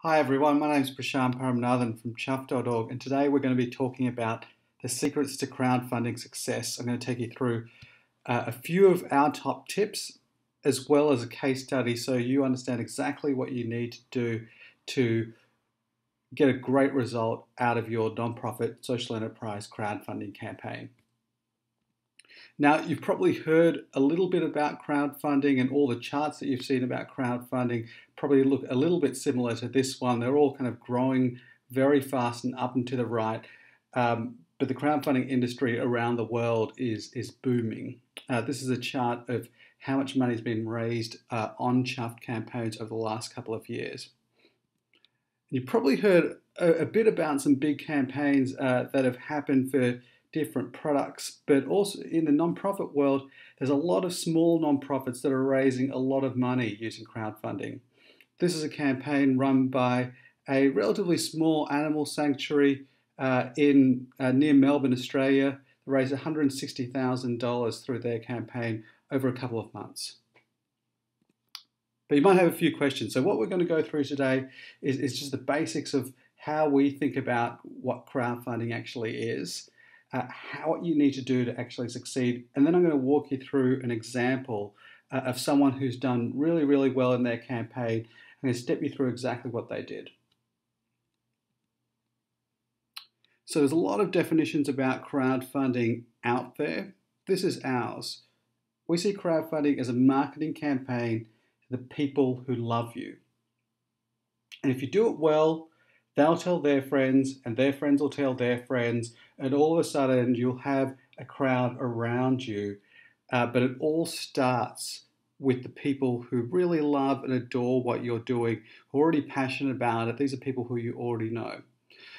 Hi everyone, my name is Prashant Paramanathan from Chuffed.org, and today we're going to be talking about the secrets to crowdfunding success. I'm going to take you through a few of our top tips as well as a case study so you understand exactly what you need to do to get a great result out of your nonprofit social enterprise crowdfunding campaign. Now, you've probably heard a little bit about crowdfunding, and all the charts that you've seen about crowdfunding probably look a little bit similar to this one. They're all kind of growing very fast and up and to the right. But the crowdfunding industry around the world is booming. This is a chart of how much money has been raised on Chuffed campaigns over the last couple of years. You've probably heard a bit about some big campaigns that have happened for different products, but also in the nonprofit world, there's a lot of small nonprofits that are raising a lot of money using crowdfunding. This is a campaign run by a relatively small animal sanctuary near Melbourne, Australia. They raised $160,000 through their campaign over a couple of months. But you might have a few questions. So what we're going to go through today is just the basics of how we think about what crowdfunding actually is, what you need to do to actually succeed. And then I'm going to walk you through an example of someone who's done really, really well in their campaign. I'm going to step you through exactly what they did. So there's a lot of definitions about crowdfunding out there. This is ours. We see crowdfunding as a marketing campaign to the people who love you. And if you do it well, they'll tell their friends, and their friends will tell their friends, and all of a sudden you'll have a crowd around you. But it all starts with the people who really love and adore what you're doing, who are already passionate about it. These are people who you already know.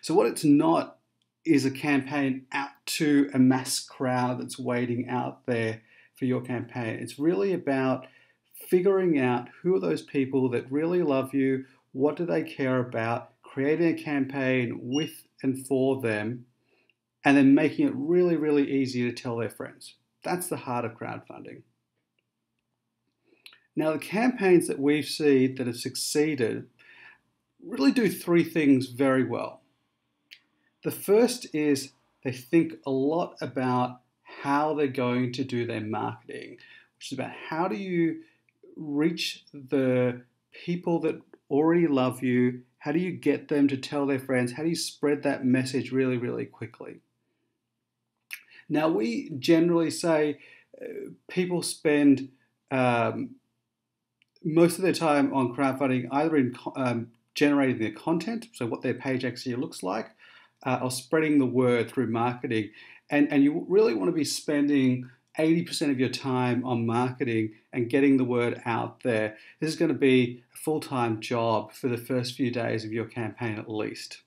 So what it's not is a campaign out to a mass crowd that's waiting out there for your campaign. It's really about figuring out who are those people that really love you, what do they care about, creating a campaign with and for them, and then making it really, really easy to tell their friends. That's the heart of crowdfunding. Now, the campaigns that we've seen that have succeeded really do three things very well. The first is they think a lot about how they're going to do their marketing, which is about how do you reach the people that already love you. How do you get them to tell their friends? How do you spread that message really, really quickly? Now, we generally say people spend most of their time on crowdfunding either in generating their content, so what their page actually looks like, or spreading the word through marketing. And you really want to be spending 80% of your time on marketing and getting the word out there. This is going to be a full-time job for the first few days of your campaign at least.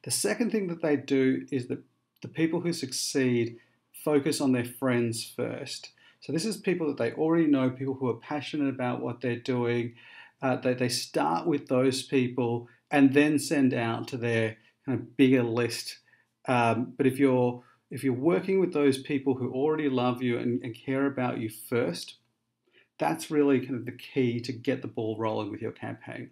The second thing that they do is that the people who succeed focus on their friends first. So this is people that they already know, people who are passionate about what they're doing. They start with those people and then send out to their kind of bigger list. But if you're working with those people who already love you and care about you first, that's really kind of the key to get the ball rolling with your campaign.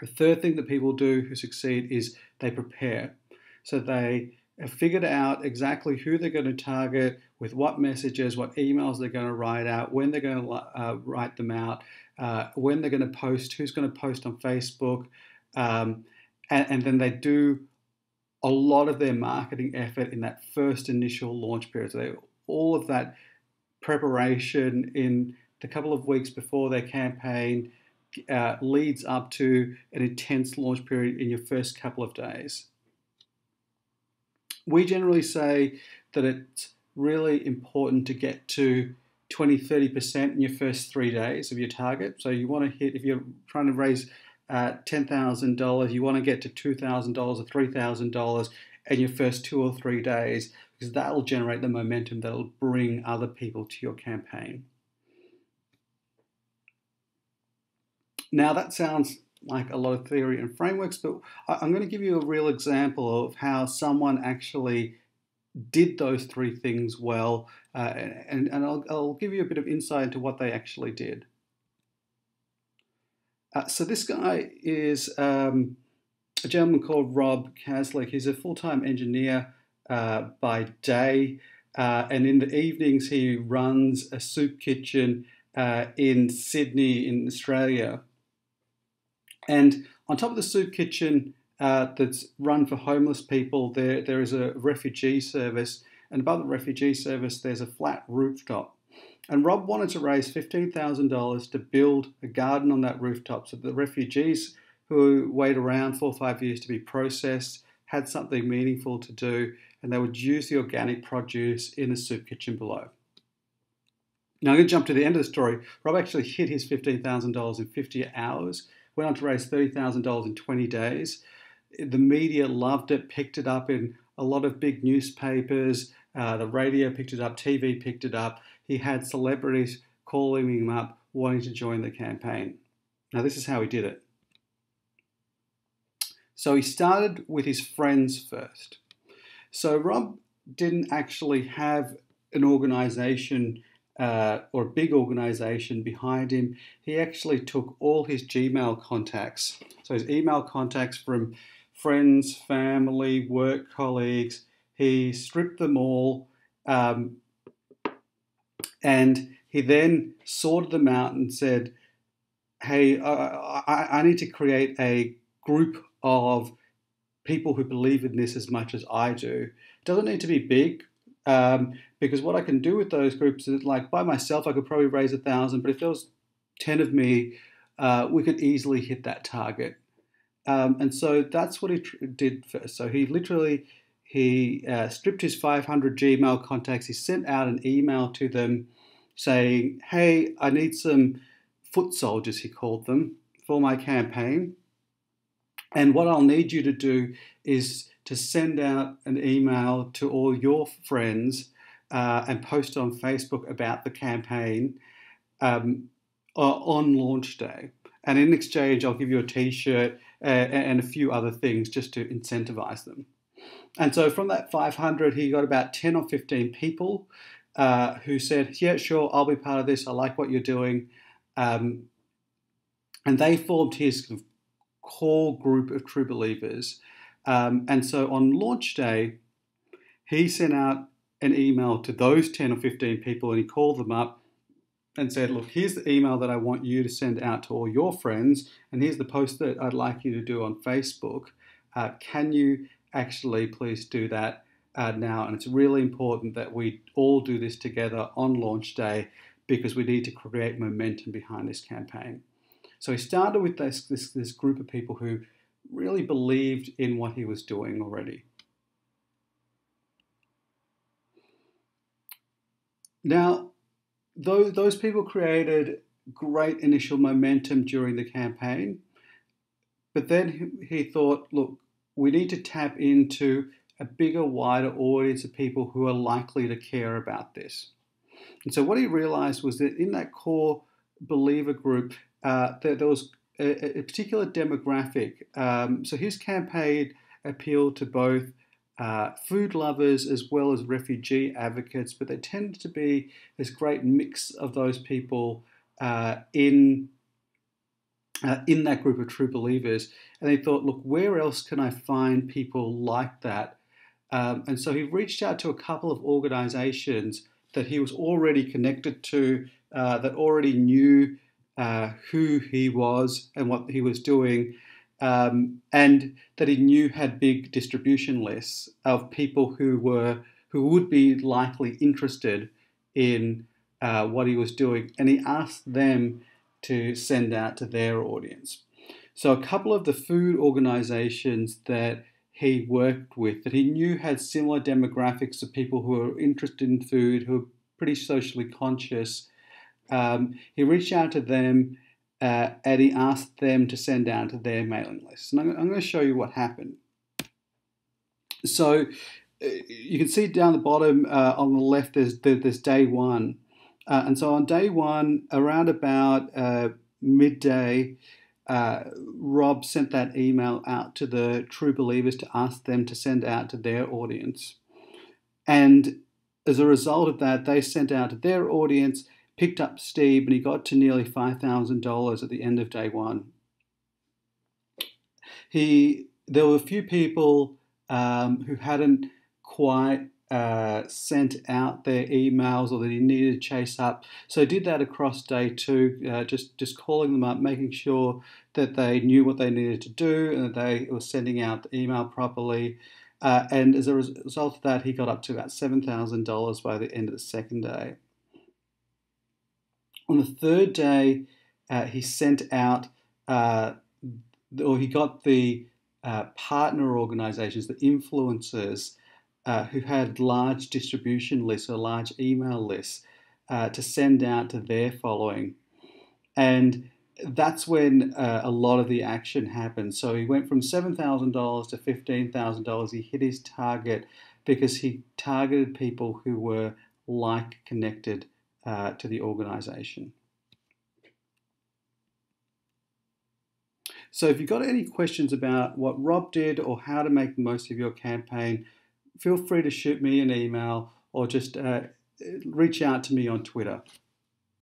The third thing that people do who succeed is they prepare. So they have figured out exactly who they're going to target, with what messages, what emails they're going to write out, when they're going to write them out, when they're going to post, who's going to post on Facebook, and then they do a lot of their marketing effort in that first initial launch period. So all of that preparation in the couple of weeks before their campaign leads up to an intense launch period in your first couple of days. We generally say that it's really important to get to 20-30% in your first 3 days of your target. So you want to hit, if you're trying to raise $10,000, you want to get to $2,000 or $3,000 in your first 2 or 3 days, because that will generate the momentum that will bring other people to your campaign. Now, that sounds like a lot of theory and frameworks, but I'm going to give you a real example of how someone actually did those three things well, and I'll give you a bit of insight into what they actually did. So this guy is a gentleman called Rob Caslick. He's a full-time engineer by day, and in the evenings he runs a soup kitchen in Sydney in Australia. And on top of the soup kitchen that's run for homeless people, there is a refugee service, and above the refugee service there's a flat rooftop. And Rob wanted to raise $15,000 to build a garden on that rooftop so the refugees who wait around 4 or 5 years to be processed had something meaningful to do, and they would use the organic produce in the soup kitchen below. Now I'm going to jump to the end of the story. Rob actually hit his $15,000 in 50 hours, went on to raise $30,000 in 20 days. The media loved it, picked it up in a lot of big newspapers. The radio picked it up, TV picked it up. He had celebrities calling him up, wanting to join the campaign. Now this is how he did it. So he started with his friends first. So Rob didn't actually have an organization or a big organization behind him. He actually took all his Gmail contacts, so his email contacts from friends, family, work colleagues, he stripped them all, and he then sorted them out and said, hey, I need to create a group of people who believe in this as much as I do. It doesn't need to be big, because what I can do with those groups is, like, by myself I could probably raise 1,000, but if there was 10 of me, we could easily hit that target. And so that's what he did first. So he stripped his 500 Gmail contacts. He sent out an email to them saying, hey, I need some foot soldiers, he called them, for my campaign. And what I'll need you to do is to send out an email to all your friends and post on Facebook about the campaign on launch day. And in exchange, I'll give you a t-shirt and a few other things just to incentivize them. And so from that 500, he got about 10 or 15 people who said, yeah, sure, I'll be part of this. I like what you're doing. And they formed his core group of true believers. And so on launch day, he sent out an email to those 10 or 15 people, and he called them up and said, look, here's the email that I want you to send out to all your friends, and here's the post that I'd like you to do on Facebook. Can you actually please do that now? And it's really important that we all do this together on launch day, because we need to create momentum behind this campaign. So he started with this group of people who really believed in what he was doing already. Now, those people created great initial momentum during the campaign, but then he thought, look, we need to tap into a bigger, wider audience of people who are likely to care about this. And so what he realized was that in that core believer group, there was a particular demographic. So his campaign appealed to both food lovers as well as refugee advocates, but there tended to be this great mix of those people in that group of true believers. And he thought, look, where else can I find people like that? And so he reached out to a couple of organizations that he was already connected to, that already knew who he was and what he was doing, and that he knew had big distribution lists of people who would be likely interested in what he was doing, and he asked them to send out to their audience. So a couple of the food organizations that he worked with, that he knew had similar demographics of people who are interested in food, who are pretty socially conscious, he reached out to them and he asked them to send out to their mailing list. And I'm going to show you what happened. So you can see down the bottom on the left, there's day one. And so on day one, around about midday, Rob sent that email out to the true believers to ask them to send out to their audience. And as a result of that, they sent out to their audience, picked up Steve, and he got to nearly $5,000 at the end of day one. There were a few people who hadn't quite sent out their emails or that he needed to chase up. So he did that across day 2, just calling them up, making sure that they knew what they needed to do and that they were sending out the email properly. And as a result of that, he got up to about $7,000 by the end of the second day. On the third day, he sent out, or he got the partner organizations, the influencers, who had large distribution lists or large email lists to send out to their following. And that's when a lot of the action happened. So he went from $7,000 to $15,000. He hit his target because he targeted people who were connected to the organization. So if you've got any questions about what Rob did or how to make the most of your campaign, feel free to shoot me an email or just reach out to me on Twitter.